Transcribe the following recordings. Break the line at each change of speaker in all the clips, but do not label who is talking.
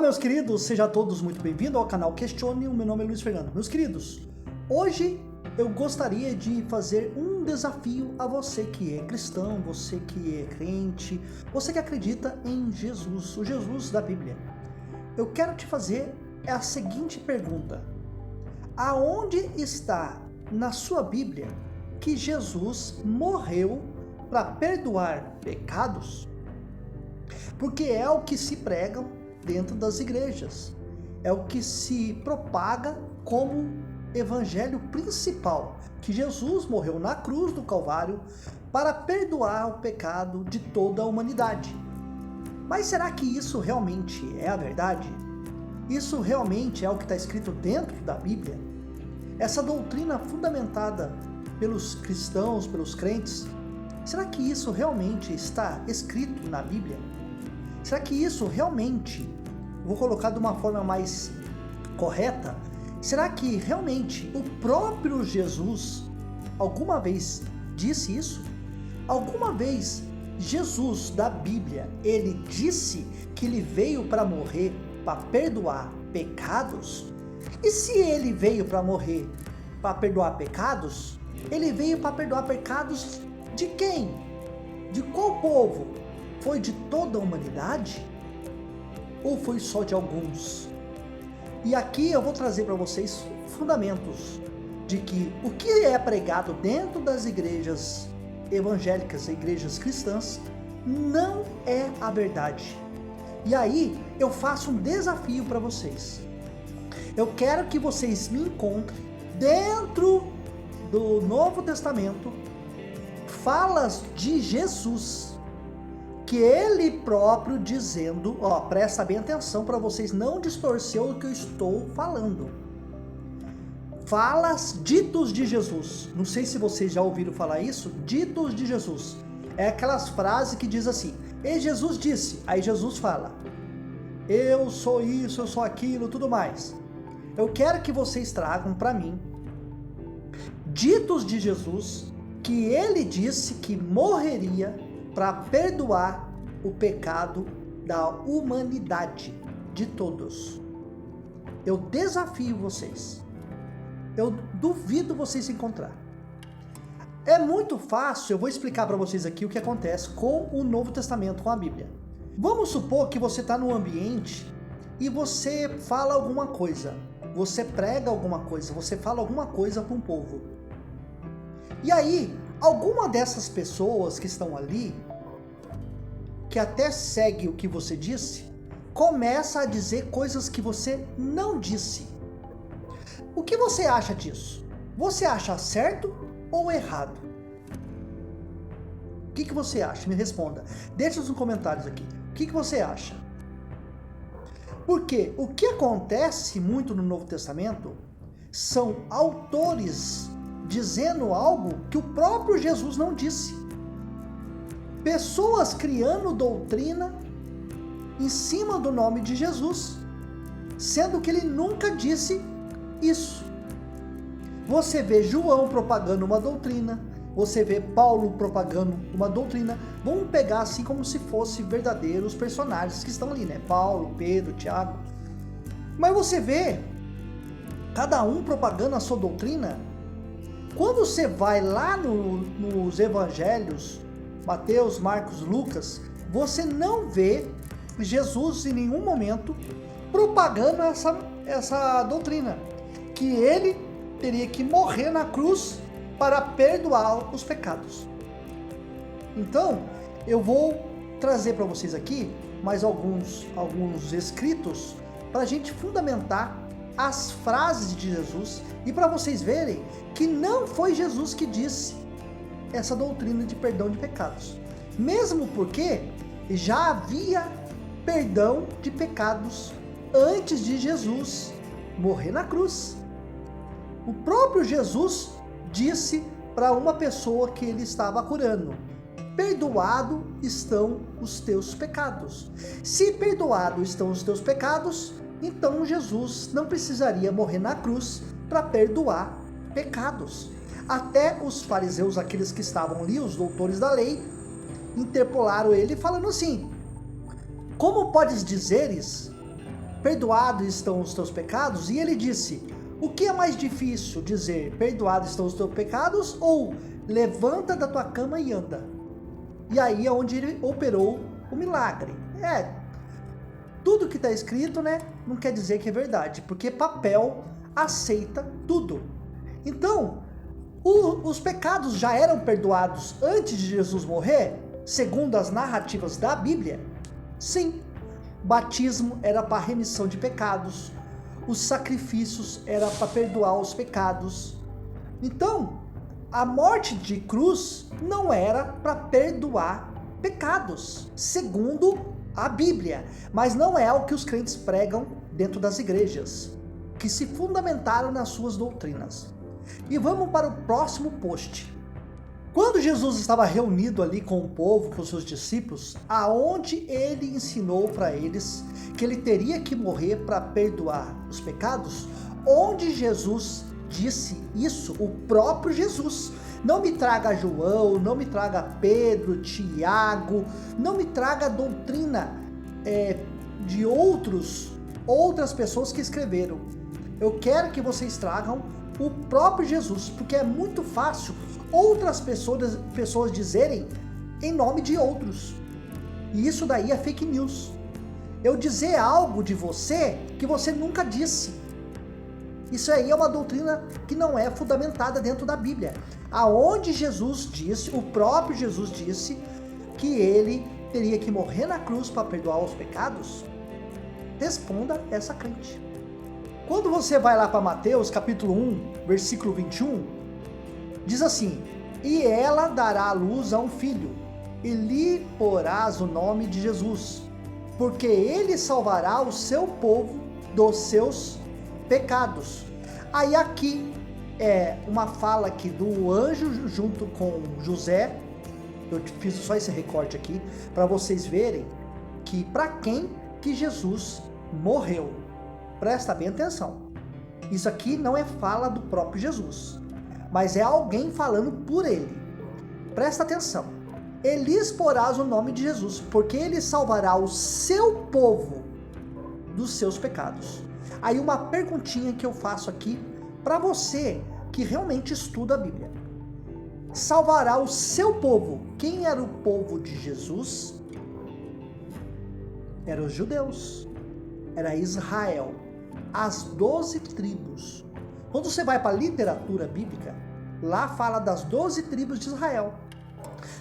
meus queridos, sejam todos muito bem-vindos ao canal Questione. O meu nome é Luiz Fernando. Meus queridos, hoje eu gostaria de fazer um desafio a você que é cristão, você que é crente, você que acredita em Jesus, o Jesus da Bíblia. Eu quero te fazer a seguinte pergunta: aonde está na sua Bíblia que Jesus morreu para perdoar pecados? Porque é o que se prega dentro das igrejas, é o que se propaga como evangelho principal, que Jesus morreu na cruz do Calvário para perdoar o pecado de toda a humanidade. Mas será que isso realmente é a verdade? Isso realmente é o que está escrito dentro da Bíblia? Essa doutrina fundamentada pelos cristãos, pelos crentes, será que isso realmente está escrito na Bíblia? Será que isso realmente, vou colocar de uma forma mais correta, será que realmente o próprio Jesus alguma vez disse isso? Alguma vez Jesus da Bíblia, ele disse que ele veio para morrer para perdoar pecados? E se ele veio para morrer para perdoar pecados, ele veio para perdoar pecados de quem? De qual povo? Foi de toda a humanidade? Ou foi só de alguns? E aqui eu vou trazer para vocês fundamentos de que o que é pregado dentro das igrejas evangélicas, igrejas cristãs, não é a verdade. E aí eu faço um desafio para vocês. Eu quero que vocês me encontrem dentro do Novo Testamento falas de Jesus, que ele próprio dizendo, presta bem atenção para vocês não distorcer o que eu estou falando. Falas ditos de Jesus. Não sei se vocês já ouviram falar isso, ditos de Jesus. É aquelas frases que diz assim: e Jesus disse, aí Jesus fala: eu sou isso, eu sou aquilo, tudo mais. Eu quero que vocês tragam para mim ditos de Jesus que ele disse que morreria para perdoar o pecado da humanidade, de todos. Eu desafio vocês. Eu duvido vocês se encontrar. É muito fácil, eu vou explicar para vocês aqui o que acontece com o Novo Testamento, com a Bíblia. Vamos supor que você está num ambiente e você fala alguma coisa, você prega alguma coisa, você fala alguma coisa para um povo. E aí, alguma dessas pessoas que estão ali, que até segue o que você disse, começa a dizer coisas que você não disse. O que você acha disso? Você acha certo ou errado? O que você acha? Me responda. Deixa nos comentários aqui. O que você acha? Porque o que acontece muito no Novo Testamento são autores dizendo algo que o próprio Jesus não disse. Pessoas criando doutrina em cima do nome de Jesus, sendo que ele nunca disse isso. Você vê João propagando uma doutrina, você vê Paulo propagando uma doutrina. Vamos pegar assim como se fossem verdadeiros personagens que estão ali, né? Paulo, Pedro, Tiago. Mas você vê cada um propagando a sua doutrina. Quando você vai lá nos evangelhos, Mateus, Marcos, Lucas, você não vê Jesus em nenhum momento propagando essa doutrina, que ele teria que morrer na cruz para perdoar os pecados. Então, eu vou trazer para vocês aqui mais alguns escritos para a gente fundamentar as frases de Jesus e para vocês verem que não foi Jesus que disse essa doutrina de perdão de pecados. Mesmo porque já havia perdão de pecados antes de Jesus morrer na cruz. O próprio Jesus disse para uma pessoa que ele estava curando: perdoado estão os teus pecados. Se perdoado estão os teus pecados, então Jesus não precisaria morrer na cruz para perdoar pecados. Até os fariseus, aqueles que estavam ali, os doutores da lei, interpolaram ele falando assim: como podes dizeres perdoados estão os teus pecados? E ele disse, o que é mais difícil dizer, perdoados estão os teus pecados, ou levanta da tua cama e anda? E aí é onde ele operou o milagre. Tudo que está escrito, né, não quer dizer que é verdade, porque papel aceita tudo. Então, os pecados já eram perdoados antes de Jesus morrer, segundo as narrativas da Bíblia? Sim. Batismo era para remissão de pecados, os sacrifícios era para perdoar os pecados. Então, a morte de cruz não era para perdoar pecados, segundo a Bíblia, mas não é o que os crentes pregam dentro das igrejas, que se fundamentaram nas suas doutrinas. E vamos para o próximo post. Quando Jesus estava reunido ali com o povo, com os seus discípulos, aonde ele ensinou para eles que ele teria que morrer para perdoar os pecados, onde Jesus disse isso, o próprio Jesus. Não me traga João, não me traga Pedro, Tiago, não me traga a doutrina de outras pessoas que escreveram. Eu quero que vocês tragam o próprio Jesus, porque é muito fácil outras pessoas dizerem em nome de outros. E isso daí é fake news. Eu dizer algo de você que você nunca disse. Isso aí é uma doutrina que não é fundamentada dentro da Bíblia. Aonde Jesus disse, o próprio Jesus disse, que ele teria que morrer na cruz para perdoar os pecados? Responda essa crente. Quando você vai lá para Mateus capítulo 1, versículo 21, diz assim, e ela dará à luz a um filho, e lhe porás o nome de Jesus, porque ele salvará o seu povo dos seus pecados. Aí aqui é uma fala aqui do anjo junto com José. Eu fiz só esse recorte aqui para vocês verem que para quem que Jesus morreu. Presta bem atenção. Isso aqui não é fala do próprio Jesus, mas é alguém falando por ele. Presta atenção. Ele exporás o nome de Jesus, porque ele salvará o seu povo dos seus pecados. Aí uma perguntinha que eu faço aqui para você que realmente estuda a Bíblia. Salvará o seu povo. Quem era o povo de Jesus? Eram os judeus. Era Israel. As 12 tribos. Quando você vai para a literatura bíblica, lá fala das 12 tribos de Israel.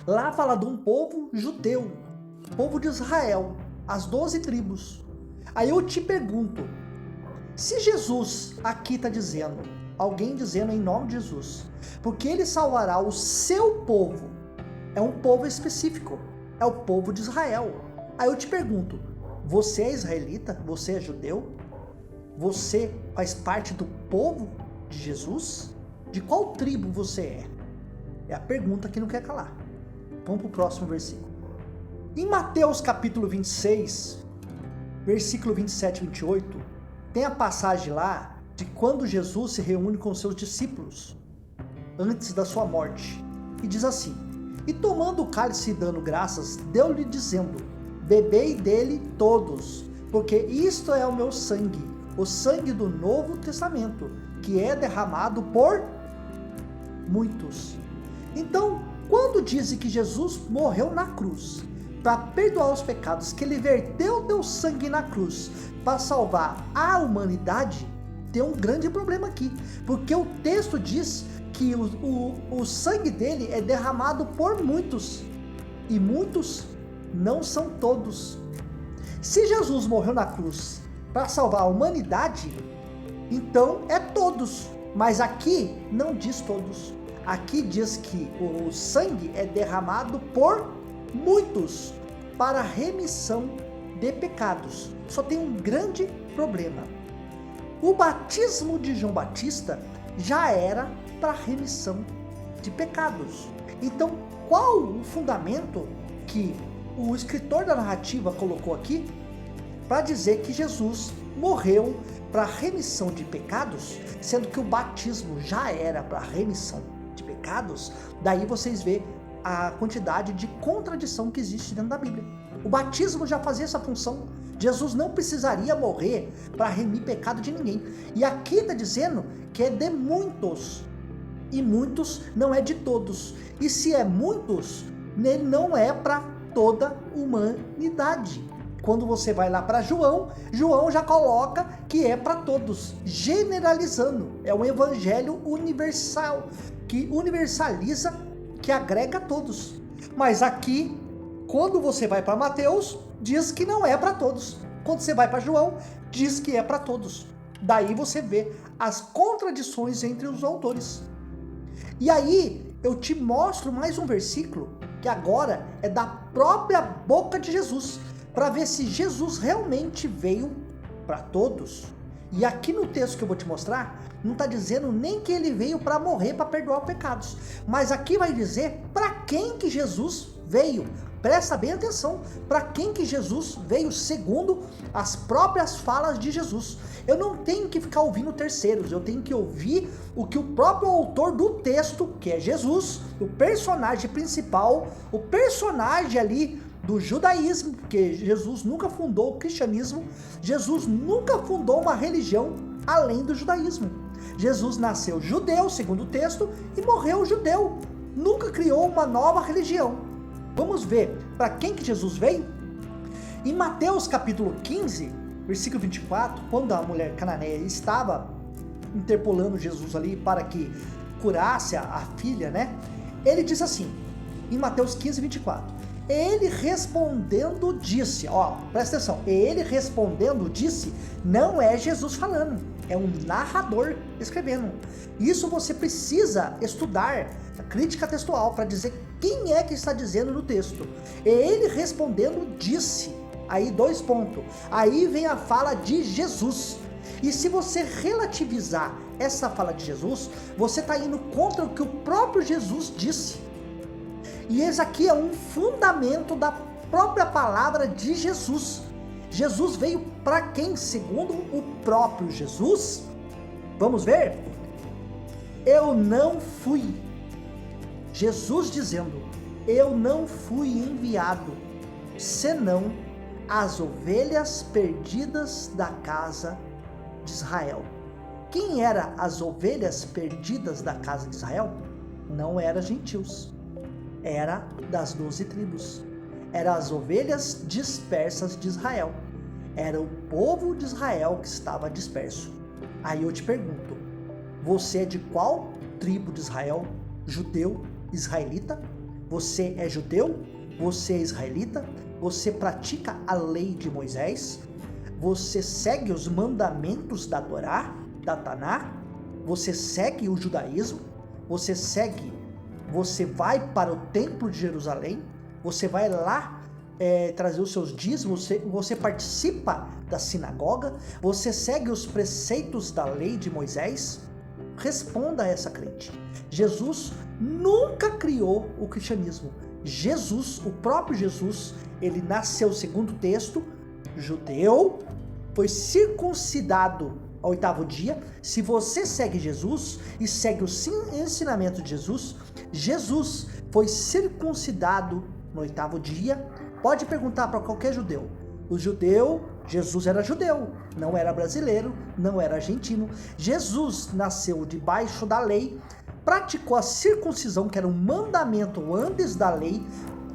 Lá fala de um povo judeu, povo de Israel, as 12 tribos. Aí eu te pergunto, se Jesus aqui está dizendo, alguém dizendo em nome de Jesus, porque ele salvará o seu povo, é um povo específico, é o povo de Israel. Aí eu te pergunto, você é israelita? Você é judeu? Você faz parte do povo de Jesus? De qual tribo você é? É a pergunta que não quer calar. Vamos para o próximo versículo. Em Mateus capítulo 26, versículo 27 e 28, tem a passagem lá de quando Jesus se reúne com seus discípulos, antes da sua morte. E diz assim, e tomando o cálice e dando graças, deu-lhe dizendo, bebei dele todos, porque isto é o meu sangue, o sangue do Novo Testamento, que é derramado por muitos. Então, quando dizem que Jesus morreu na cruz para perdoar os pecados, que ele verteu teu sangue na cruz para salvar a humanidade, tem um grande problema aqui, porque o texto diz que o sangue dele é derramado por muitos, e muitos não são todos. Se Jesus morreu na cruz para salvar a humanidade, então é todos, mas aqui não diz todos. Aqui diz que o sangue é derramado por muitos para remissão de pecados. Só tem um grande problema. O batismo de João Batista já era para remissão de pecados. Então, qual o fundamento que o escritor da narrativa colocou aqui para dizer que Jesus morreu para remissão de pecados, sendo que o batismo já era para remissão de pecados? Daí vocês vê a quantidade de contradição que existe dentro da Bíblia. O batismo já fazia essa função. Jesus não precisaria morrer para remir pecado de ninguém. E aqui está dizendo que é de muitos. E muitos não é de todos. E se é muitos, ele não é para toda a humanidade. Quando você vai lá para João, João já coloca que é para todos, generalizando. É um evangelho universal, que universaliza, que agrega a todos. Mas aqui, quando você vai para Mateus, diz que não é para todos. Quando você vai para João, diz que é para todos. Daí você vê as contradições entre os autores. E aí, eu te mostro mais um versículo, que agora é da própria boca de Jesus, para ver se Jesus realmente veio para todos. E aqui no texto que eu vou te mostrar, não está dizendo nem que ele veio para morrer, para perdoar os pecados. Mas aqui vai dizer para quem que Jesus veio. Presta bem atenção, para quem que Jesus veio, segundo as próprias falas de Jesus. Eu não tenho que ficar ouvindo terceiros, eu tenho que ouvir o que o próprio autor do texto, que é Jesus, o personagem principal, o personagem ali do judaísmo, porque Jesus nunca fundou o cristianismo, Jesus nunca fundou uma religião além do judaísmo. Jesus nasceu judeu, segundo o texto, e morreu judeu, nunca criou uma nova religião. Vamos ver para quem que Jesus veio? Em Mateus capítulo 15, versículo 24, quando a mulher cananeia estava interpolando Jesus ali para que curasse a filha, né? Ele diz assim, em Mateus 15, 24, ele respondendo disse, ó, presta atenção, ele respondendo disse, não é Jesus falando, é um narrador escrevendo. Isso você precisa estudar a crítica textual para dizer quem é que está dizendo no texto. Ele respondendo disse, aí 2 pontos, aí vem a fala de Jesus. E se você relativizar essa fala de Jesus, você está indo contra o que o próprio Jesus disse. E esse aqui é um fundamento da própria palavra de Jesus. Jesus veio para quem? Segundo o próprio Jesus. Vamos ver? Eu não fui. Jesus dizendo, eu não fui enviado, senão as ovelhas perdidas da casa de Israel. Quem eram as ovelhas perdidas da casa de Israel? Não eram gentios. Era das 12 tribos. Eram as ovelhas dispersas de Israel. Era o povo de Israel que estava disperso. Aí eu te pergunto, você é de qual tribo de Israel? Judeu, israelita? Você é judeu? Você é israelita? Você pratica a lei de Moisés? Você segue os mandamentos da Torá, da Taná? Você segue o judaísmo? Você vai para o templo de Jerusalém? Você vai lá trazer os seus dízimos? Você participa da sinagoga? Você segue os preceitos da lei de Moisés? Responda a essa crente. Jesus nunca criou o cristianismo. Jesus, o próprio Jesus, ele nasceu, segundo o texto, judeu, foi circuncidado ao 8º dia. Se você segue Jesus e segue o ensinamento de Jesus, Jesus foi circuncidado no 8º dia. Pode perguntar para qualquer judeu. O judeu, Jesus era judeu, não era brasileiro, não era argentino. Jesus nasceu debaixo da lei, praticou a circuncisão, que era um mandamento antes da lei,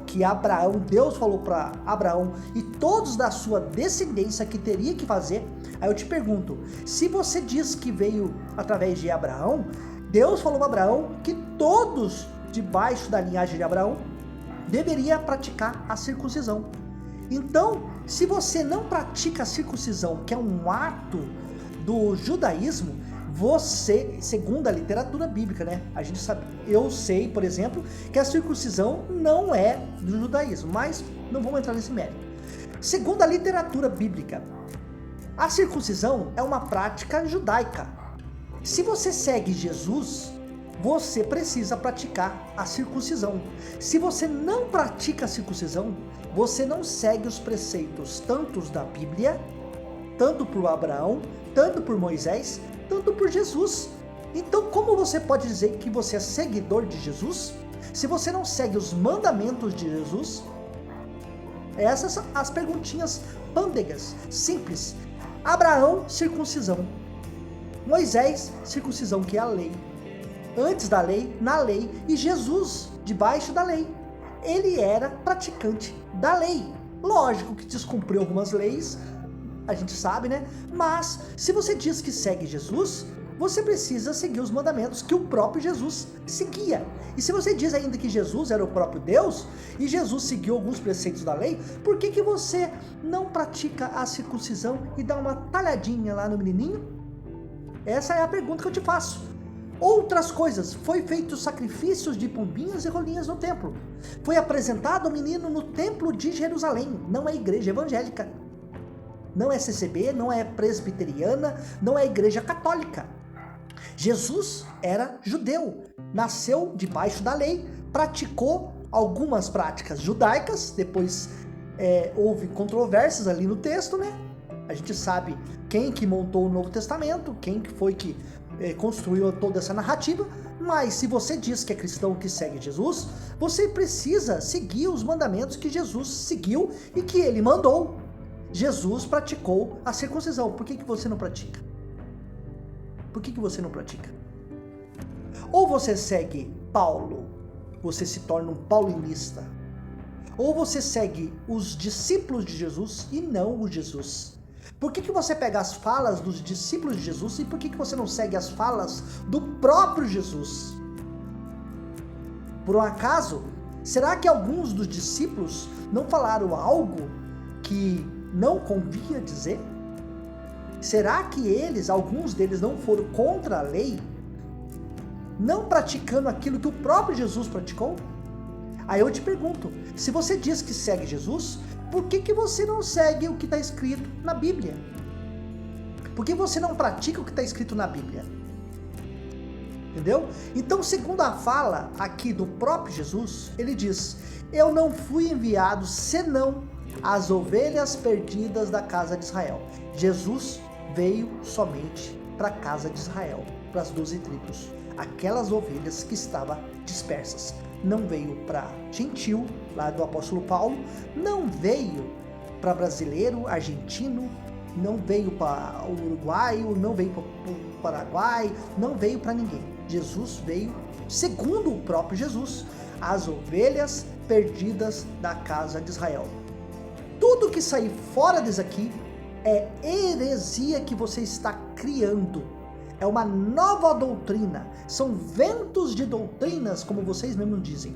que Abraão, Deus falou para Abraão e todos da sua descendência que teria que fazer. Aí eu te pergunto, se você diz que veio através de Abraão, Deus falou para Abraão que todos debaixo da linhagem de Abraão deveria praticar a circuncisão. Então, se você não pratica a circuncisão, que é um ato do judaísmo, você, segundo a literatura bíblica, né? A gente sabe, eu sei, por exemplo, que a circuncisão não é do judaísmo, mas não vamos entrar nesse mérito. Segundo a literatura bíblica, a circuncisão é uma prática judaica. Se você segue Jesus, você precisa praticar a circuncisão. Se você não pratica a circuncisão, você não segue os preceitos tanto da Bíblia, tanto por Abraão, tanto por Moisés, tanto por Jesus. Então, como você pode dizer que você é seguidor de Jesus, se você não segue os mandamentos de Jesus? Essas são as perguntinhas pândegas, simples. Abraão, circuncisão. Moisés, circuncisão, que é a lei. Antes da lei, na lei. E Jesus, debaixo da lei. Ele era praticante da lei. Lógico que descumpriu algumas leis, a gente sabe, né? Mas, se você diz que segue Jesus, você precisa seguir os mandamentos que o próprio Jesus seguia. E se você diz ainda que Jesus era o próprio Deus, e Jesus seguiu alguns preceitos da lei, por que você não pratica a circuncisão e dá uma talhadinha lá no menininho? Essa é a pergunta que eu te faço. Outras coisas, foi feito sacrifícios de pombinhas e rolinhas no templo. Foi apresentado o menino no templo de Jerusalém, não é igreja evangélica. Não é CCB, não é presbiteriana, não é igreja católica. Jesus era judeu, nasceu debaixo da lei, praticou algumas práticas judaicas, depois houve controvérsias ali no texto, né? A gente sabe quem que montou o Novo Testamento, quem que foi que construiu toda essa narrativa, mas se você diz que é cristão que segue Jesus, você precisa seguir os mandamentos que Jesus seguiu e que ele mandou. Jesus praticou a circuncisão. Por que você não pratica? Por que você não pratica? Ou você segue Paulo, você se torna um paulinista, ou você segue os discípulos de Jesus e não o Jesus. Por que você pega as falas dos discípulos de Jesus e por que você não segue as falas do próprio Jesus? Por um acaso, será que alguns dos discípulos não falaram algo que não convinha dizer? Será que alguns deles não foram contra a lei? Não praticando aquilo que o próprio Jesus praticou? Aí eu te pergunto, se você diz que segue Jesus, por que você não segue o que está escrito na Bíblia? Por que você não pratica o que está escrito na Bíblia? Entendeu? Então, segundo a fala aqui do próprio Jesus, ele diz: eu não fui enviado senão as ovelhas perdidas da casa de Israel. Jesus veio somente para a casa de Israel, para as 12 tribos, aquelas ovelhas que estavam dispersas. Não veio para gentil, lá do apóstolo Paulo, não veio para brasileiro, argentino, não veio para uruguaio, não veio para o Paraguai, não veio para ninguém. Jesus veio, segundo o próprio Jesus, as ovelhas perdidas da casa de Israel. Tudo que sair fora disso aqui é heresia que você está criando. É uma nova doutrina, são ventos de doutrinas, como vocês mesmos dizem,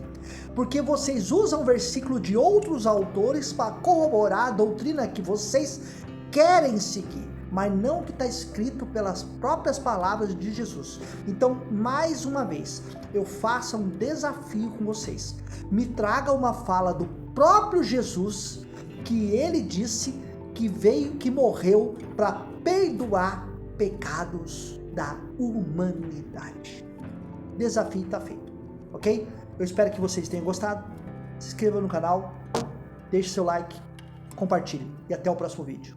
porque vocês usam versículo de outros autores para corroborar a doutrina que vocês querem seguir, mas não o que está escrito pelas próprias palavras de Jesus. Então, mais uma vez, eu faço um desafio com vocês, me traga uma fala do próprio Jesus, que ele disse que veio, que morreu para perdoar pecados da humanidade. Desafio está feito, ok? Eu espero que vocês tenham gostado. Se inscreva no canal, deixe seu like, compartilhe e até o próximo vídeo.